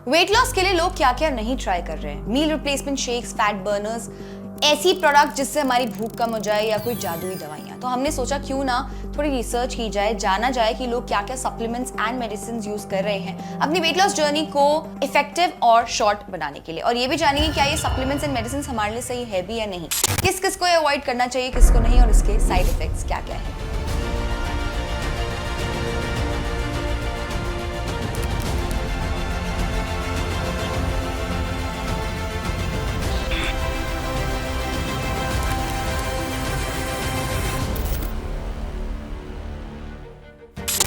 Weight loss के लिए लोग क्या क्या नहीं ट्राई कर रहे हैं। Meal replacement shakes, fat burners, ऐसी प्रोडक्ट जिससे हमारी भूख कम हो जाए या कोई जादुई दवाइयाँ। तो हमने सोचा क्यों ना थोड़ी रिसर्च की जाए, जाना जाए कि लोग क्या क्या सप्लीमेंट्स एंड मेडिसिन यूज कर रहे हैं अपनी वेट लॉस जर्नी को इफेक्टिव और शॉर्ट बनाने के लिए। और ये भी जानेंगे क्या ये सप्लीमेंट्स एंड मेडिसिन हमारे लिए सही है भी या नहीं, किस किस को अवॉइड करना चाहिए, किसको नहीं, और इसके साइड इफेक्ट्स क्या क्या है।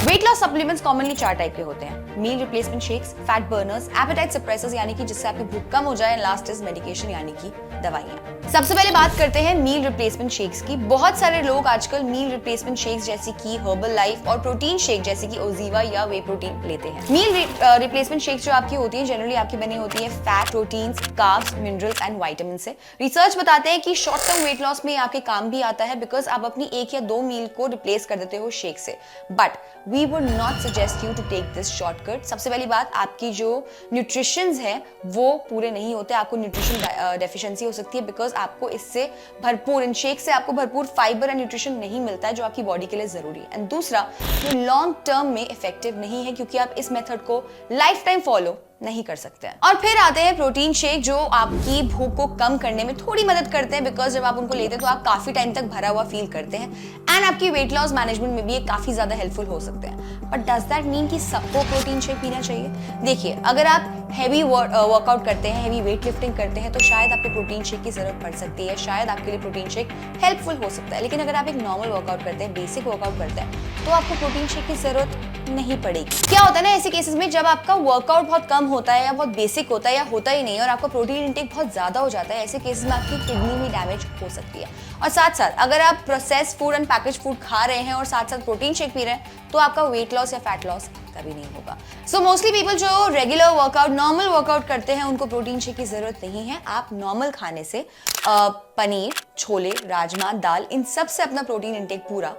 Weight loss supplements commonly 4 type के होते हैं। Meal replacement shakes, fat burners, appetite suppressors यानी कि जिससे आपकी भूख कम हो जाए, लास्ट इज मेडिकेशन यानी कि दवाइयाँ। सबसे पहले बात करते हैं मील रिप्लेसमेंट शेक्स की। बहुत सारे लोग आजकल मील रिप्लेसमेंट शेक्स जैसे कि हर्बल लाइफ और प्रोटीन शेक जैसे कि ओजीवा या वे प्रोटीन लेते हैं। मील रिप्लेसमेंट शेक्स जो आपकी होती है जनरली आपकी बनी होती है fat, proteins, carbs, minerals and vitamin से। रिसर्च बताते हैं कि शॉर्ट टर्म वेट लॉस में आपके काम भी आता है बिकॉज आप अपनी 1 या 2 मील को रिप्लेस कर देते हो शेक से। But we would not suggest you to take this shortcut. सबसे पहली बात, आपकी जो न्यूट्रिशंस है वो पूरे नहीं होते, आपको न्यूट्रिशन डेफिशिएंसी हो सकती है बिकॉज आपको इससे भरपूर, इन शेक से आपको भरपूर फाइबर एंड न्यूट्रिशन नहीं मिलता है जो आपकी बॉडी के लिए जरूरी है। एंड दूसरा, ये लॉन्ग टर्म में इफेक्टिव नहीं है क्योंकि आप इस मेथड को लाइफ टाइम फॉलो नहीं कर सकते हैं। और फिर आते हैं प्रोटीन शेक जो आपकी भूख को कम करने में थोड़ी मदद करते हैं बिकॉज जब आप उनको लेते हैं तो आप काफी टाइम तक भरा हुआ फील करते हैं एंड आपकी वेट लॉस मैनेजमेंट में भी ये काफी ज्यादा हेल्पफुल हो सकते हैं। बट डज दैट मीन कि सबको प्रोटीन शेक पीना चाहिए? देखिए, अगर आप हैवी वर्कआउट करते हैं, हैवी वेट लिफ्टिंग करते हैं तो शायद आपको प्रोटीन शेक की जरूरत पड़ सकती है, शायद आपके लिए प्रोटीन शेक हेल्पफुल हो सकता है। लेकिन अगर आप एक नॉर्मल वर्कआउट करते हैं, बेसिक वर्कआउट करते हैं तो आपको प्रोटीन शेक की जरूरत नहीं पड़ेगी। क्या होता है ना ऐसे केसेस में, जब आपका वर्कआउट बहुत कम होता है या बहुत बेसिक होता है या होता ही नहीं और आपका प्रोटीन इंटेक बहुत ज्यादा हो जाता है, ऐसे केसेस में आपकी किडनी भी डैमेज हो सकती है। और साथ साथ अगर आप processed food and package food खा रहे हैं और साथ साथ प्रोटीन शेक पी रहे हैं तो आपका वेट लॉस या फैट लॉस कभी नहीं होगा। सो मोस्टली पीपल जो रेगुलर वर्कआउट, नॉर्मल वर्कआउट करते हैं उनको प्रोटीन शेक की जरूरत नहीं है। आप नॉर्मल खाने से पनीर, छोले, राजमा, दाल, इन सब से अपना प्रोटीन इंटेक पूरा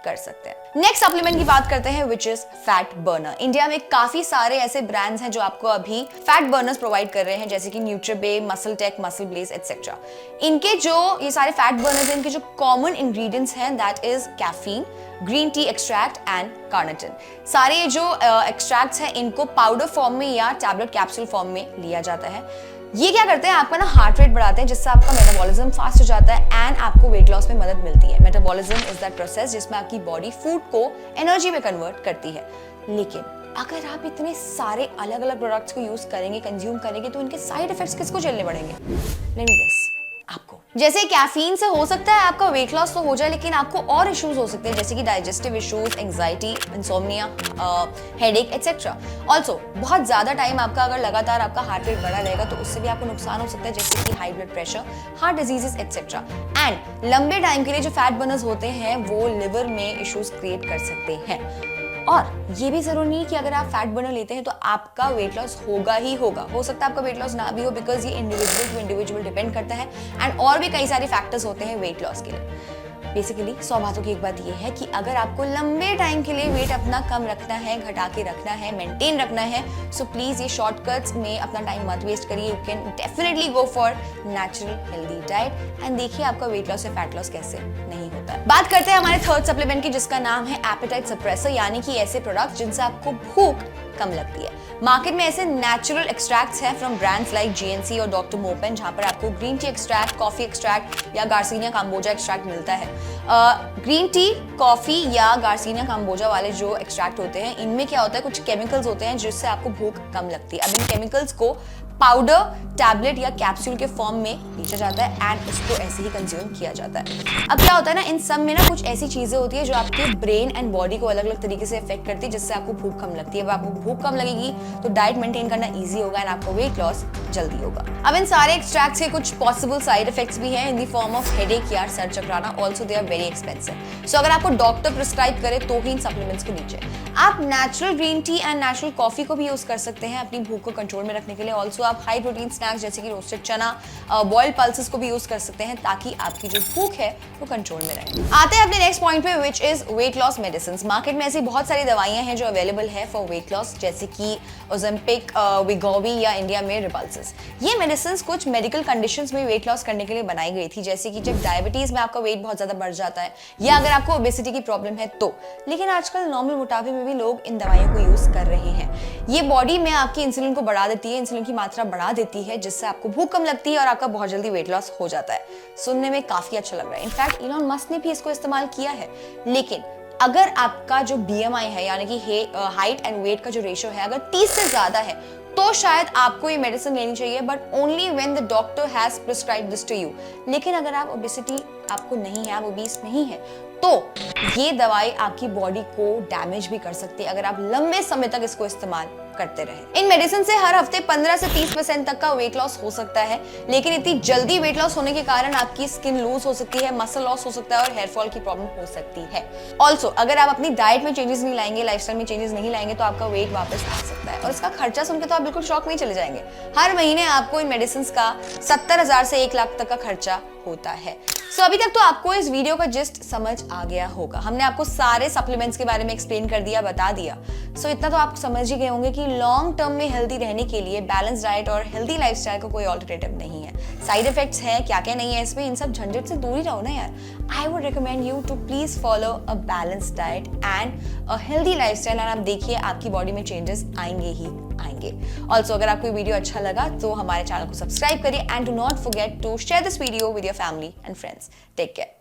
कर सकते हैं। नेक्स्ट सप्लीमेंट की बात करते हैं which is fat burner. India में काफी सारे ऐसे ब्रांड्स हैं जो आपको अभी फैट बर्नर्स प्रोवाइड कर रहे हैं जैसे कि Nutrabay, MuscleTech, MuscleBlaze etcetera. इनके जो ये सारे फैट बर्नर्स हैं, इनके जो कॉमन इंग्रेडिएंट्स हैं that is caffeine, green tea extract and carnitine. सारे जो एक्सट्रैक्ट्स हैं इनको पाउडर फॉर्म में या टैबलेट कैप्सूल फॉर्म में लिया जाता है। ये क्या करते हैं, आपका ना हार्ट रेट बढ़ाते हैं जिससे आपका मेटाबॉलिज्म फास्ट हो जाता है एंड आपको वेट लॉस में मदद मिलती है। मेटाबॉलिज्म इज दैट प्रोसेस जिसमें आपकी बॉडी फूड को एनर्जी में कन्वर्ट करती है। लेकिन अगर आप इतने सारे अलग अलग प्रोडक्ट्स को यूज करेंगे, कंज्यूम करेंगे तो इनके साइड इफेक्ट्स किसको झेलने पड़ेंगे? लेट मी गेस, आपको। जैसे कैफीन से हो सकता है आपका वेट लॉस तो हो जाए लेकिन आपको और इश्यूज हो सकते हैं जैसे कि digestive issues, anxiety, insomnia, headache etcetera. Also बहुत ज्यादा टाइम आपका अगर लगातार आपका हार्ट रेट बढ़ा रहेगा तो उससे भी आपको नुकसान हो सकता है जैसे कि high blood pressure, heart diseases etcetera. And लंबे टाइम के लिए जो फैट बर्नर्स होते हैं वो लिवर में इश्यूज क्रिएट कर सकते हैं। और ये भी जरूरी नहीं कि अगर आप फैट बर्नर लेते हैं तो आपका वेट लॉस होगा ही होगा। हो सकता है आपका वेट लॉस ना भी हो बिकॉज ये इंडिविजुअल टू इंडिविजुअल डिपेंड करता है एंड और भी कई सारे फैक्टर्स होते हैं वेट लॉस के लिए। बेसिकली 100 बातों की एक बात ये है कि अगर आपको लंबे टाइम के लिए वेट अपना कम रखना है, घटा के रखना है, मेंटेन रखना है, सो प्लीज ये शॉर्टकट्स में अपना टाइम मत वेस्ट करिए। You can definitely go for natural healthy diet and देखिए आपका वेट लॉस या फैट लॉस कैसे नहीं होता है। बात करते हैं हमारे थर्ड सप्लीमेंट की जिसका नाम है एपेटाइट सप्रेसर, यानी कि ऐसे प्रोडक्ट जिनसे आपको भूख कम लगती है। मार्केट में ऐसे नेचुरल एक्सट्रैक्ट्स हैं फ्रॉम ब्रांड्स लाइक जीएनसी और डॉक्टर मोपेन जहां पर आपको green tea extract, coffee extract या गार्सिनिया काम्बोजा एक्सट्रैक्ट मिलता है। ग्रीन टी, कॉफी या गार्सिनिया काम्बोजा वाले जो एक्सट्रैक्ट होते हैं इनमें क्या होता है, कुछ केमिकल्स होते हैं जिससे आपको भूख कम लगती है। अब इन केमिकल्स को पाउडर, टैबलेट या कैप्सूल के फॉर्म में बेचा जाता है एंड उसको ऐसे ही कंज्यूम किया जाता है। अब क्या होता है ना, इन सब में ना कुछ ऐसी चीजें होती है जो आपके ब्रेन एंड बॉडी को अलग अलग तरीके से इफेक्ट करती है जिससे आपको भूख कम लगती है। अब आपको भूख कम लगेगी तो डाइट मेंटेन करना इजी होगा एंड आपको वेट लॉस जल्दी होगा। अब इन सारे एक्सट्रैक्ट्स के कुछ पॉसिबल साइड इफेक्ट्स भी हैं in the form of headache या सर चकराना। Also they are very expensive. So अगर आपको डॉक्टर प्रिस्क्राइब करे तो ही इन सप्लीमेंट्स को लीजिए। आप natural green tea and natural coffee को भी यूज कर सकते हैं अपनी भूख को कंट्रोल में रखने के लिए। ऑल्सो आप हाई प्रोटीन स्नैक्स जैसे कि रोस्टेड चना, बॉइल्ड पल्सेस को भी यूज कर सकते हैं ताकि आपकी जो भूख है वो कंट्रोल में रहे। आते हैं अपने नेक्स्ट पॉइंट पे, which is weight loss medicine. Market में ऐसी बहुत सारी दवाइयां हैं जो अवेलेबल है फॉर वेट लॉस, जैसे कि ओजेम्पिक, विगोवी या इंडिया में रिपल्सिस। ये मेडिसिन कुछ मेडिकल कंडीशंस में वेट लॉस करने के लिए बनाई गई थी, जैसे कि जब डायबिटीज में आपका वेट बहुत ज्यादा बढ़ जाता है या अगर आपको ओबेसिटी की प्रॉब्लम है तो। लेकिन आजकल नॉर्मल मोटापे में भी लोग इन दवाइयों को यूज कर रहे हैं। ये बॉडी में आपकी इंसुलिन को बढ़ा देती है, इंसुलिन की मात्रा बढ़ा देती है, जिससे आपको भूख कम लगती है और आपका बहुत जल्दी वेट लॉस हो जाता है। सुनने में काफी अच्छा लग रहा है। इनफैक्ट इलॉन मस्क ने भी इसको इस्तेमाल किया है। लेकिन अगर आपका जो BMI है यानी कि हाइट एंड वेट का जो रेशियो है अगर 30 से ज्यादा है तो शायद आपको ये मेडिसिन लेनी चाहिए, but only when the doctor has prescribed this to you. लेकिन अगर आप ओबेसिटी आपको नहीं है, आप ओबीस नहीं है, तो ये दवाई आपकी बॉडी को डैमेज भी कर सकती है अगर आप लंबे समय तक इसको इस्तेमाल करते रहे। इन मेडिसिन से हर हफ्ते 15 से 30% तक का वेट लॉस हो सकता है, लेकिन इतनी जल्दी वेट लॉस होने के कारण आपकी स्किन लूज हो सकती है, मसल लॉस हो सकता है और हेयर फॉल की प्रॉब्लम हो सकती है। ऑल्सो अगर आप अपनी डाइट में चेंजेस नहीं लाएंगे, लाइफस्टाइल में चेंजेस नहीं लाएंगे तो आपका वेट वापस आ सकता है। और इसका खर्चा सुनकर तो आप बिल्कुल शॉक नहीं चले जाएंगे। हर महीने आपको इन मेडिसिन का 70,000 से 1 लाख तक का खर्चा होता है। सो अभी तक तो आपको इस वीडियो का जिस्ट समझ आ गया होगा। हमने आपको सारे सप्लीमेंट्स के बारे में एक्सप्लेन कर दिया, बता दिया। सो इतना तो आप समझ ही गए होंगे कि लॉन्ग टर्म में हेल्दी रहने के लिए बैलेंस डाइट और हेल्दी लाइफस्टाइल का कोई ऑल्टरनेटिव नहीं है। साइड इफेक्ट्स हैं, क्या क्या नहीं है इसमें, इन सब झंझट से दूर ही रहो ना यार। I would recommend you to please follow a balance diet and a healthy lifestyle, एंड आप देखिए आपकी बॉडी में चेंजेस आएंगे ही आएंगे। ऑल्सो अगर आपको वीडियो अच्छा लगा तो हमारे चैनल को सब्सक्राइब करिए and do not forget to share this video with your family and friends. Take care.